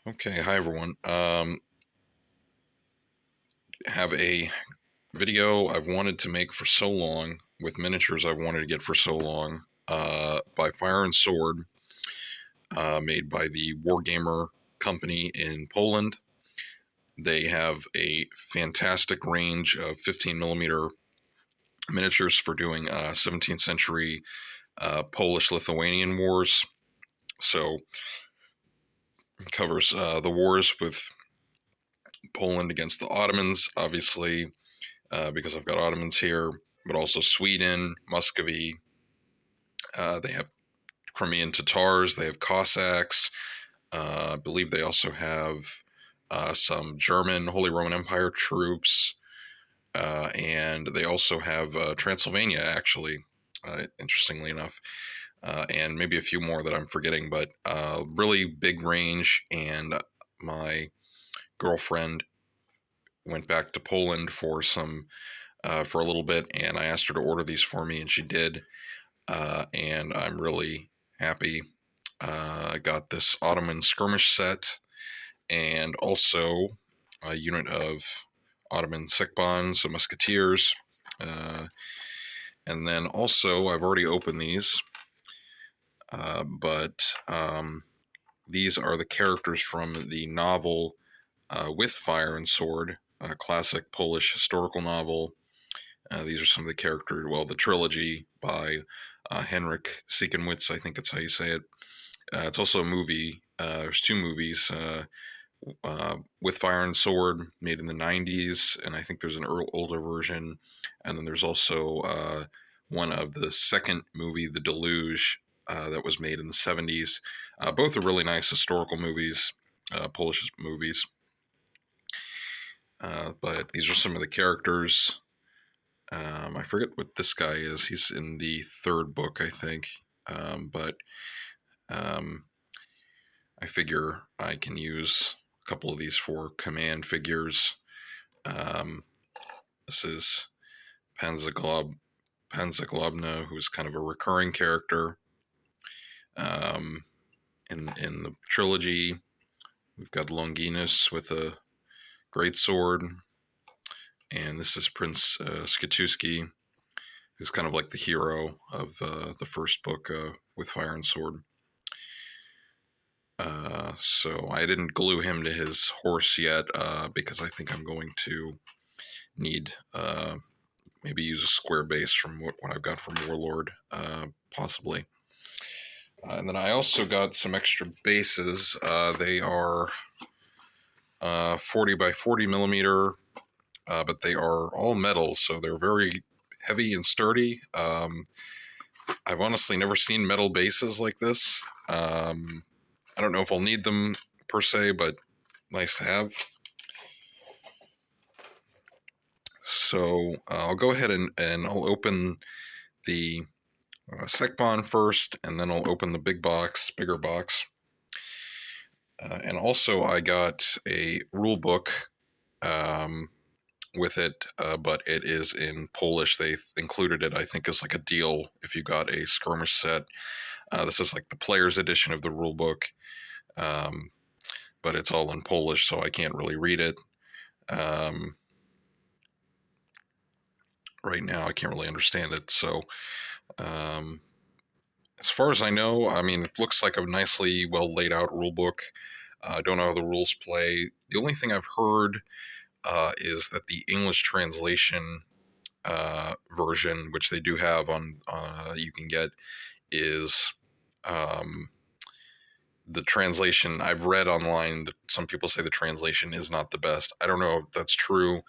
Okay, hi everyone. Have a video I've wanted to make for so long with miniatures I've wanted to get for so long by Fire and Sword, made by the Wargamer company in Poland. They have a fantastic range of 15 millimeter miniatures for doing 17th century Polish-Lithuanian wars. So it covers the wars with Poland against the Ottomans, obviously, because I've got Ottomans here, but also Sweden, Muscovy. They have Crimean Tatars. They have Cossacks. I believe they also have some German Holy Roman Empire troops. And they also have Transylvania, actually, interestingly enough. And maybe a few more that I'm forgetting, but really big range. And my girlfriend went back to Poland for a little bit, and I asked her to order these for me, and she did. And I'm really happy. I got this Ottoman skirmish set, and also a unit of Ottoman Sikban, so musketeers. And then also, I've already opened these, but these are the characters from the novel With Fire and Sword, a classic Polish historical novel. These are some of the characters, well, the trilogy by Henryk Sienkiewicz, I think that's how you say it. It's also a movie. There's two movies, With Fire and Sword, made in the 90s, and I think there's an older version. And then there's also one of the second movie, The Deluge, that was made in the 70s. Both are really nice historical movies, Polish movies. But these are some of the characters. I forget what this guy is. He's in the third book, I think. But I figure I can use a couple of these for command figures. This is Panzerglobna, who's kind of a recurring character in the trilogy. We've got Longinus with a great sword. And this is Prince Skshetuski, who's kind of like the hero of the first book, With Fire and Sword. So I didn't glue him to his horse yet, because I think I'm going to need maybe use a square base from what I've got from Warlord, possibly. And then I also got some extra bases. They are 40 by 40 millimeter, but they are all metal, so they're very heavy and sturdy. I've honestly never seen metal bases like this. I don't know if I'll need them per se, but nice to have. So I'll go ahead and I'll open the Sekbon first, and then I'll open the bigger box. And also I got a rule book with it, but it is in Polish. They included it, I think, as like a deal if you got a skirmish set. This is like the player's edition of the rule book, but it's all in Polish, so I can't really read it. Right now, I can't really understand it. So, as far as I know, I mean, it looks like a nicely well laid out rule book. I don't know how the rules play. The only thing I've heard is that the English translation version, which they do have on, you can get, is the translation I've read online. That some people say the translation is not the best. I don't know if that's true,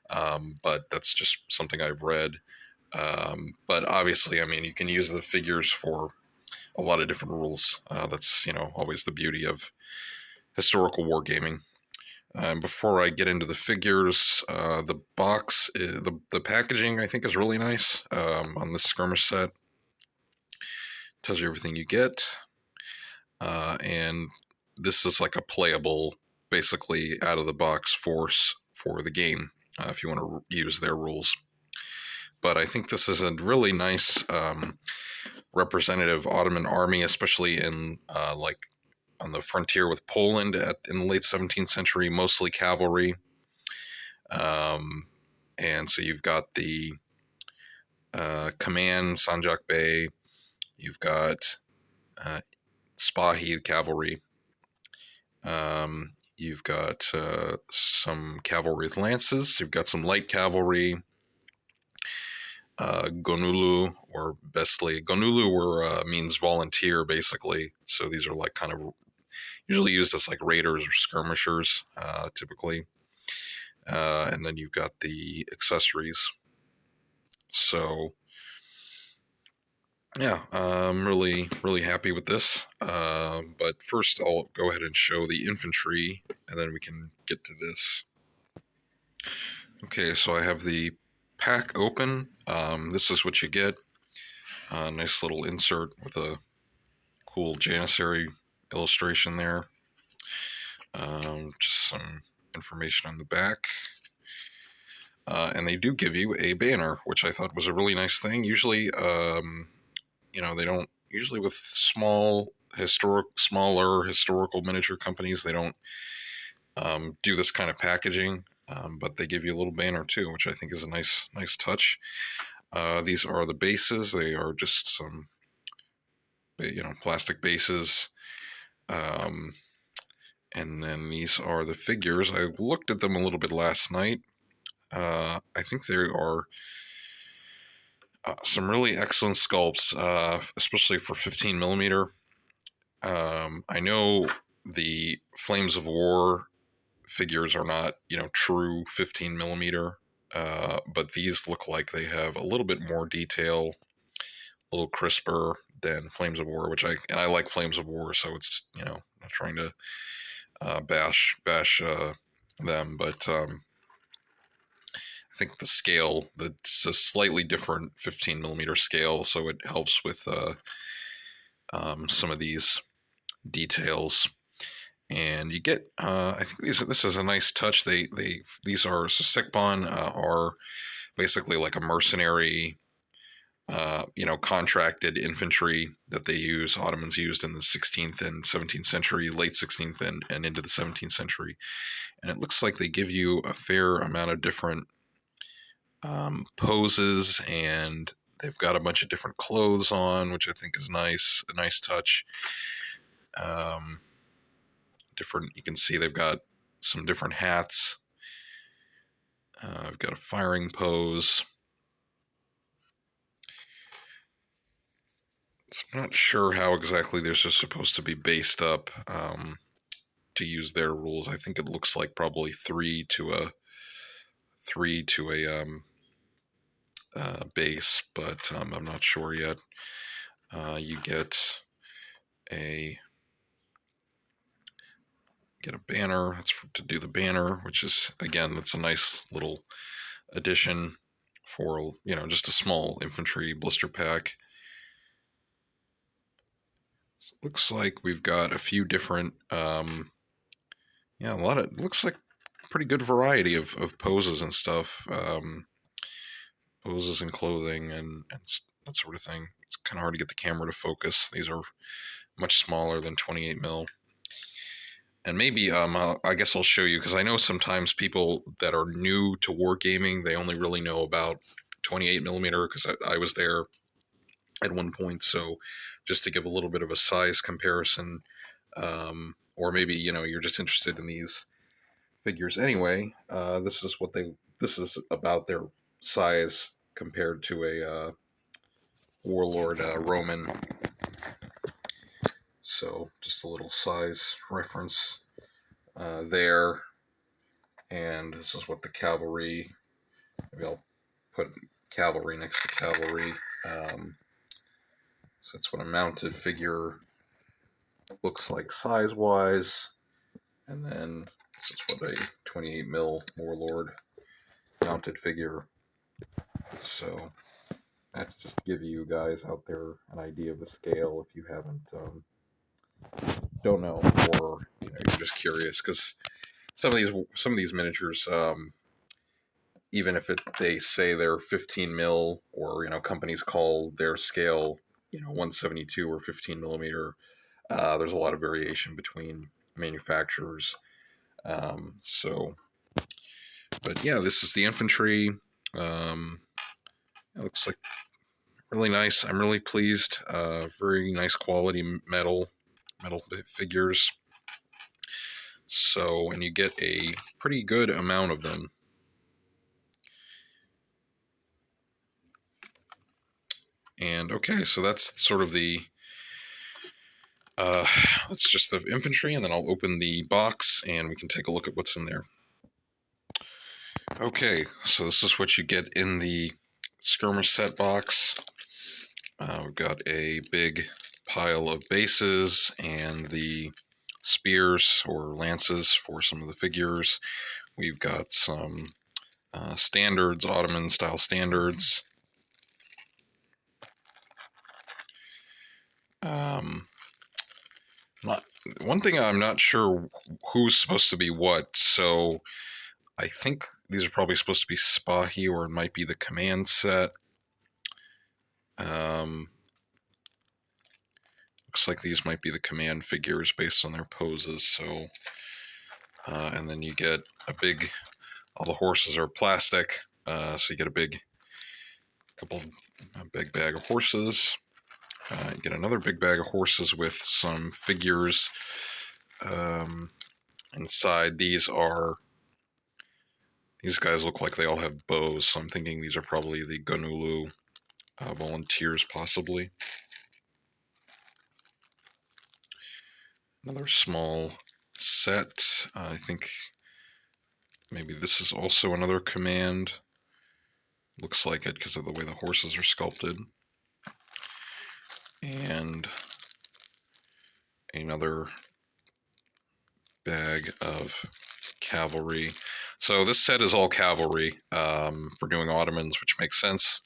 but that's just something I've read. But obviously, I mean, you can use the figures for a lot of different rules. That's, always the beauty of historical wargaming. Before I get into the figures, the box, the packaging, I think, is really nice on this skirmish set. Tells you everything you get. And this is like a playable, basically out of the box force for the game, if you want to use their rules. But I think this is a really nice representative Ottoman army, especially in on the frontier with Poland in the late 17th century, mostly cavalry. And so you've got the command, Sanjak Bey. You've got Spahi cavalry. You've got some cavalry with lances. You've got some light cavalry. Gonulu or Bestli. Gonulu means volunteer, basically. So these are like kind of usually used as like raiders or skirmishers, typically. And then you've got the accessories. So yeah, I'm really, really happy with this. But first, I'll go ahead and show the infantry, and then we can get to this. Okay, so I have the pack open. This is what you get. A nice little insert with a cool Janissary illustration there. Just some information on the back. And they do give you a banner, which I thought was a really nice thing. Usually, they don't. Usually with smaller historical miniature companies, they don't do this kind of packaging. But they give you a little banner too, which I think is a nice touch. These are the bases. They are just some, plastic bases. And then these are the figures. I looked at them a little bit last night. I think there are some really excellent sculpts, especially for 15 millimeter. I know the Flames of War figures are not, true 15 millimeter, but these look like they have a little bit more detail, a little crisper than Flames of War, I like Flames of War, so it's, not trying to bash them, but I think the scale, that's a slightly different 15 millimeter scale, so it helps with some of these details. And you get, I think this is a nice touch. These are Sekban are basically like a mercenary, contracted infantry that they use. Ottomans used in the 16th and 17th century, late 16th and into the 17th century. And it looks like they give you a fair amount of different poses, and they've got a bunch of different clothes on, which I think is nice, a nice touch. You can see they've got some different hats. I've got a firing pose. So I'm not sure how exactly they're supposed to be based up to use their rules. I think it looks like probably 3 to a base, but I'm not sure yet. You get a banner. That's to do the banner, which is, again, that's a nice little addition for, just a small infantry blister pack. So looks like we've got a few different, looks like pretty good variety of poses and stuff. Poses and clothing and that sort of thing. It's kind of hard to get the camera to focus. These are much smaller than 28 mil. And maybe I guess I'll show you, because I know sometimes people that are new to wargaming, they only really know about 28 millimeter, because I was there at one point. So just to give a little bit of a size comparison, or maybe, you're just interested in these figures anyway. This is about their size compared to a warlord Roman. So just a little size reference there. And this is what the cavalry, maybe I'll put cavalry next to cavalry. So that's what a mounted figure looks like size-wise. And then this is what a 28 mil warlord mounted figure. So that's just to give you guys out there an idea of the scale if you haven't, don't know, or you're just curious, because some of these miniatures, even if they say they're 15 mil, or companies call their scale 172 or 15 millimeter, There's a lot of variation between manufacturers. So, but yeah, this is the infantry. It looks like really nice. I'm really pleased. Very nice quality metal figures. So, and you get a pretty good amount of them. And okay, so that's sort of the that's just the infantry, and then I'll open the box and we can take a look at what's in there. Okay, so this is what you get in the skirmish set box. We've got a big pile of bases and the spears or lances for some of the figures. We've got some standards, Ottoman style standards. One thing I'm not sure who's supposed to be what, so I think these are probably supposed to be Spahi, or it might be the command set. Looks like these might be the command figures based on their poses. So, and then you get a big. All the horses are plastic, so you get a big bag of horses. You get another big bag of horses with some figures inside. These guys look like they all have bows, so I'm thinking these are probably the Gonulu volunteers, possibly. Another small set. I think maybe this is also another command. Looks like it because of the way the horses are sculpted. And another bag of cavalry. So this set is all cavalry for doing Ottomans, which makes sense.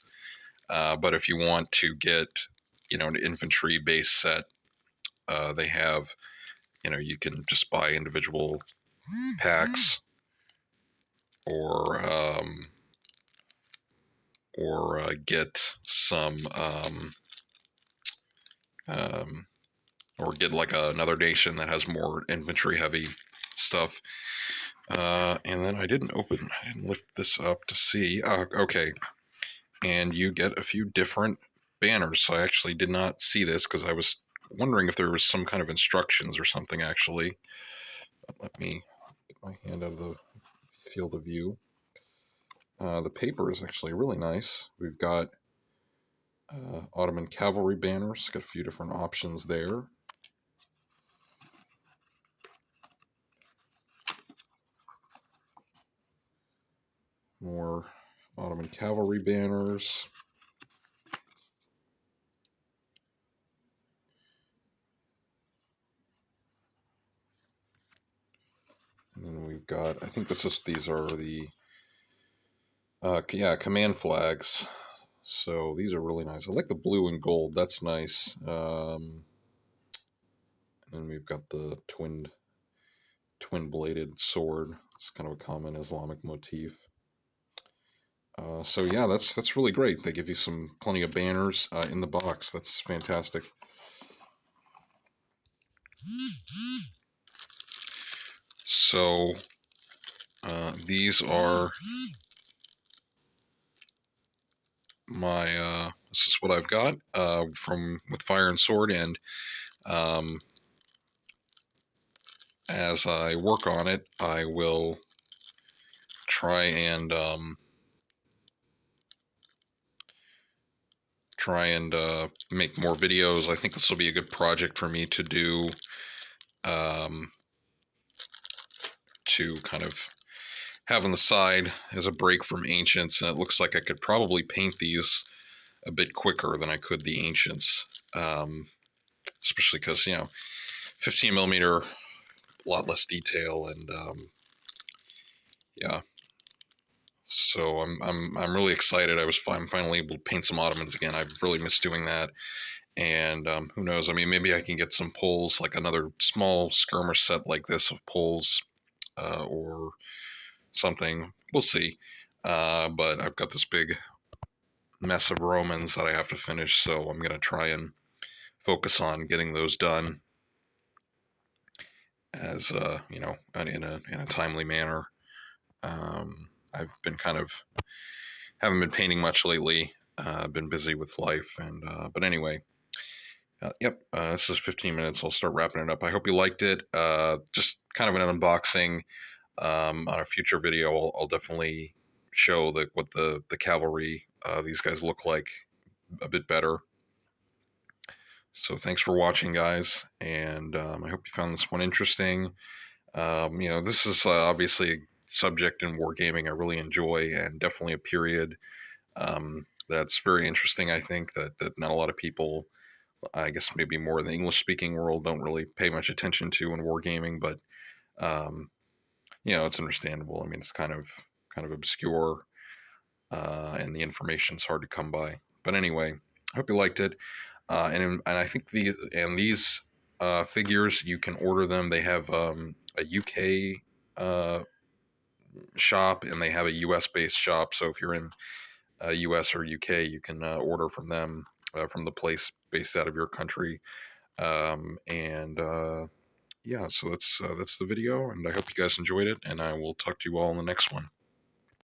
But if you want to get, an infantry base set, they have, you can just buy individual packs or get some or get like another nation that has more infantry heavy stuff. And then I didn't lift this up to see. Okay. And you get a few different banners. So I actually did not see this because I was wondering if there was some kind of instructions or something, actually. Let me get my hand out of the field of view. The paper is actually really nice. We've got Ottoman cavalry banners. Got a few different options there. More Ottoman cavalry banners. And then we've got, I think these are the, command flags. So these are really nice. I like the blue and gold. That's nice. And we've got the twin-bladed sword. It's kind of a common Islamic motif. So yeah, that's really great. They give you plenty of banners in the box. That's fantastic. So these are my. This is what I've got with Fire and Sword, and as I work on it, I will try and make more videos. I think this will be a good project for me to do, to kind of have on the side as a break from Ancients. And it looks like I could probably paint these a bit quicker than I could the Ancients, especially because 15 millimeter, a lot less detail, and yeah. So I'm really excited. I'm finally able to paint some Ottomans again. I've really missed doing that, and who knows? I mean, maybe I can get some poles, like another small skirmish set like this of poles, or something. We'll see. But I've got this big mess of Romans that I have to finish, so I'm gonna try and focus on getting those done. as in a timely manner. I've been kind of haven't been painting much lately. I've been busy with life, and but anyway, yep. This is 15 minutes. I'll start wrapping it up. I hope you liked it. Just kind of an unboxing. On a future video, I'll definitely show what the cavalry these guys look like a bit better. So thanks for watching, guys, and I hope you found this one interesting. This is obviously a subject in wargaming I really enjoy, and definitely a period that's very interesting. I think that not a lot of people, I guess maybe more in the English-speaking world, don't really pay much attention to in wargaming, but um, it's understandable. I mean, it's kind of obscure, and the information's hard to come by. But anyway, I hope you liked it. And I think these figures, you can order them. They have a UK shop, and they have a US based shop. So if you're in US or UK, you can order from them, from the place based out of your country. And yeah, so that's the video, and I hope you guys enjoyed it. And I will talk to you all in the next one.